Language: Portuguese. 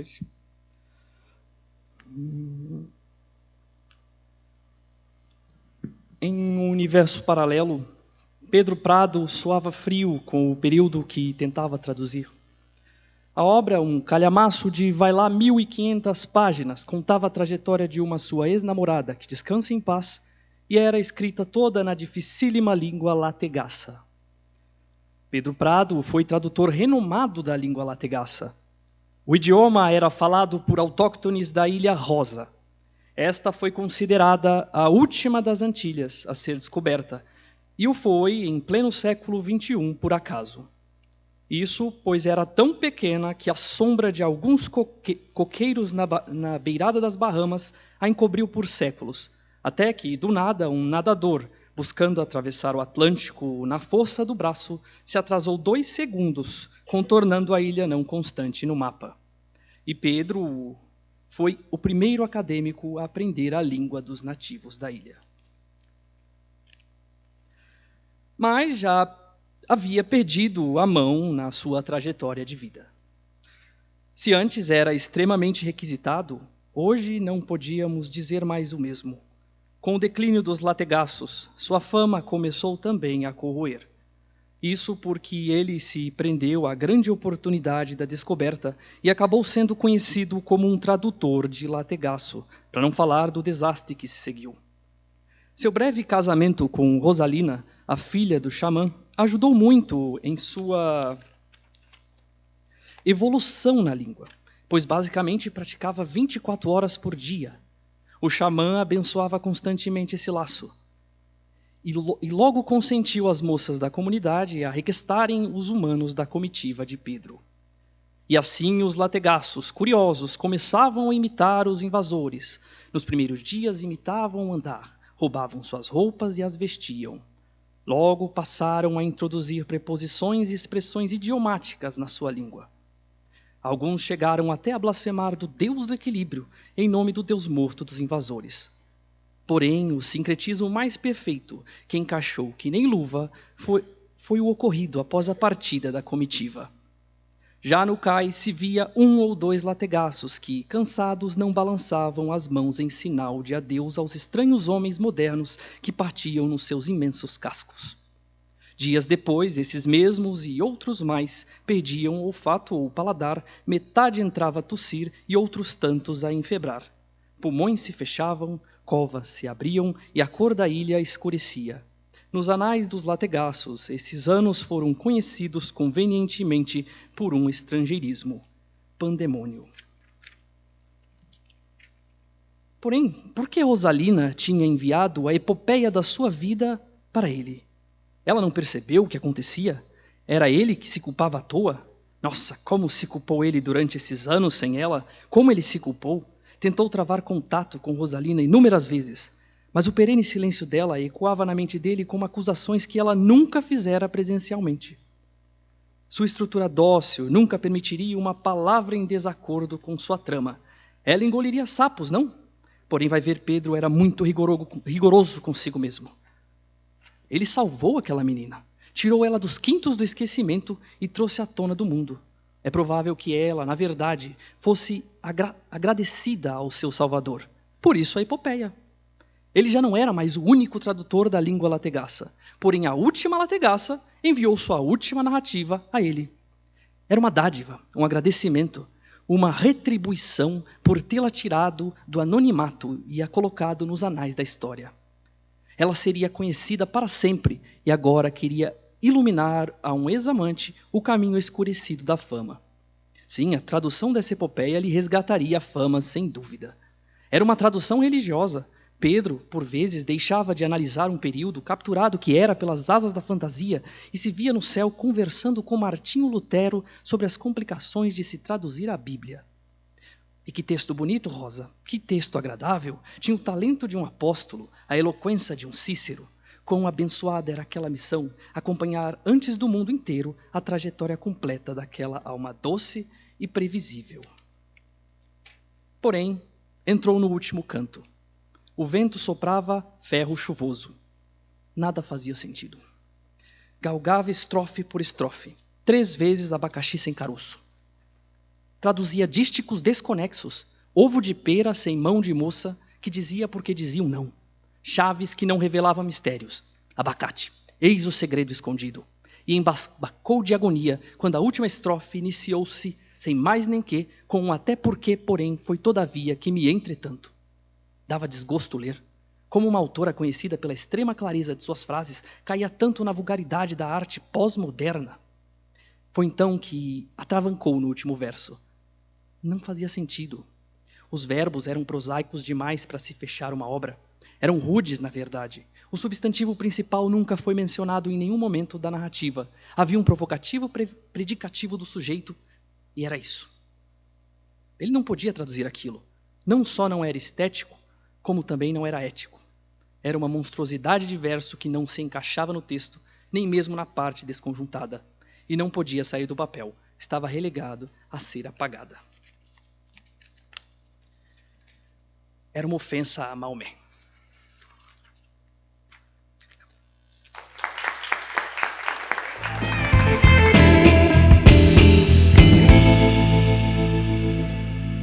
noite. Em um universo paralelo, Pedro Prado soava frio com o período que tentava traduzir. A obra, um calhamaço de 1.500 páginas, contava a trajetória de uma sua ex-namorada, que descansa em paz, e era escrita toda na dificílima língua lategaça. Pedro Prado foi tradutor renomado da língua lategaça. O idioma era falado por autóctones da Ilha Rosa. Esta foi considerada a última das Antilhas a ser descoberta, e o foi em pleno século XXI, por acaso. Isso, pois era tão pequena que a sombra de alguns coqueiros na beirada das Bahamas a encobriu por séculos, até que, do nada, um nadador, buscando atravessar o Atlântico na força do braço, se atrasou 2 segundos, contornando a ilha não constante no mapa. E Pedro foi o primeiro acadêmico a aprender a língua dos nativos da ilha. Mas já havia perdido a mão na sua trajetória de vida. Se antes era extremamente requisitado, hoje não podíamos dizer mais o mesmo. Com o declínio dos lategaços, sua fama começou também a corroer. Isso porque ele se prendeu à grande oportunidade da descoberta e acabou sendo conhecido como um tradutor de lategaço, para não falar do desastre que se seguiu. Seu breve casamento com Rosalina, a filha do xamã, ajudou muito em sua evolução na língua, pois basicamente praticava 24 horas por dia. O xamã abençoava constantemente esse laço. E logo consentiu as moças da comunidade a requestarem os humanos da comitiva de Pedro. E assim os lategaços, curiosos, começavam a imitar os invasores. Nos primeiros dias imitavam o andar, roubavam suas roupas e as vestiam. Logo passaram a introduzir preposições e expressões idiomáticas na sua língua. Alguns chegaram até a blasfemar do Deus do equilíbrio, em nome do Deus morto dos invasores. Porém, o sincretismo mais perfeito, que encaixou que nem luva, foi o ocorrido após a partida da comitiva. Já no cais se via 1 ou 2 lategaços que, cansados, não balançavam as mãos em sinal de adeus aos estranhos homens modernos que partiam nos seus imensos cascos. Dias depois, esses mesmos e outros mais perdiam o olfato ou o paladar, metade entrava a tossir e outros tantos a enfebrar. Pulmões se fechavam, covas se abriam e a cor da ilha escurecia. Nos anais dos lategaços, esses anos foram conhecidos convenientemente por um estrangeirismo: pandemônio. Porém, por que Rosalina tinha enviado a epopeia da sua vida para ele? Ela não percebeu o que acontecia? Era ele que se culpava à toa? Nossa, como se culpou ele durante esses anos sem ela? Como ele se culpou? Tentou travar contato com Rosalina inúmeras vezes, mas o perene silêncio dela ecoava na mente dele como acusações que ela nunca fizera presencialmente. Sua estrutura dócil nunca permitiria uma palavra em desacordo com sua trama. Ela engoliria sapos, não? Porém, vai ver, Pedro era muito rigoroso consigo mesmo. Ele salvou aquela menina, tirou ela dos quintos do esquecimento e trouxe à tona do mundo. É provável que ela, na verdade, fosse agradecida ao seu Salvador. Por isso a epopeia. Ele já não era mais o único tradutor da língua lategaça, porém a última lategaça enviou sua última narrativa a ele. Era uma dádiva, um agradecimento, uma retribuição por tê-la tirado do anonimato e a colocado nos anais da história. Ela seria conhecida para sempre e agora queria iluminar a um ex-amante o caminho escurecido da fama. Sim, a tradução dessa epopeia lhe resgataria a fama, sem dúvida. Era uma tradução religiosa. Pedro, por vezes, deixava de analisar um período capturado que era pelas asas da fantasia e se via no céu conversando com Martinho Lutero sobre as complicações de se traduzir a Bíblia. E que texto bonito, Rosa, que texto agradável. Tinha o talento de um apóstolo, a eloquência de um Cícero. Quão abençoada era aquela missão, acompanhar antes do mundo inteiro a trajetória completa daquela alma doce e previsível. Porém, entrou no último canto. O vento soprava ferro chuvoso. Nada fazia sentido. Galgava estrofe por estrofe, 3 vezes abacaxi sem caroço. traduzia dísticos desconexos, ovo de pera sem mão de moça, que dizia porque dizia um não. Chaves que não revelavam mistérios. Abacate, eis o segredo escondido. E embasbacou de agonia quando a última estrofe iniciou-se, sem mais nem que, com um até porque, porém, foi todavia que me entretanto. Dava desgosto ler. Como uma autora conhecida pela extrema clareza de suas frases, caía tanto na vulgaridade da arte pós-moderna. Foi então que atravancou no último verso. Não fazia sentido. Os verbos eram prosaicos demais para se fechar uma obra. Eram rudes, na verdade. O substantivo principal nunca foi mencionado em nenhum momento da narrativa. Havia um provocativo predicativo do sujeito, e era isso. Ele não podia traduzir aquilo. Não só não era estético, como também não era ético. Era uma monstruosidade de verso que não se encaixava no texto, nem mesmo na parte desconjuntada. E não podia sair do papel. Estava relegado a ser apagada. Era uma ofensa a Maomé.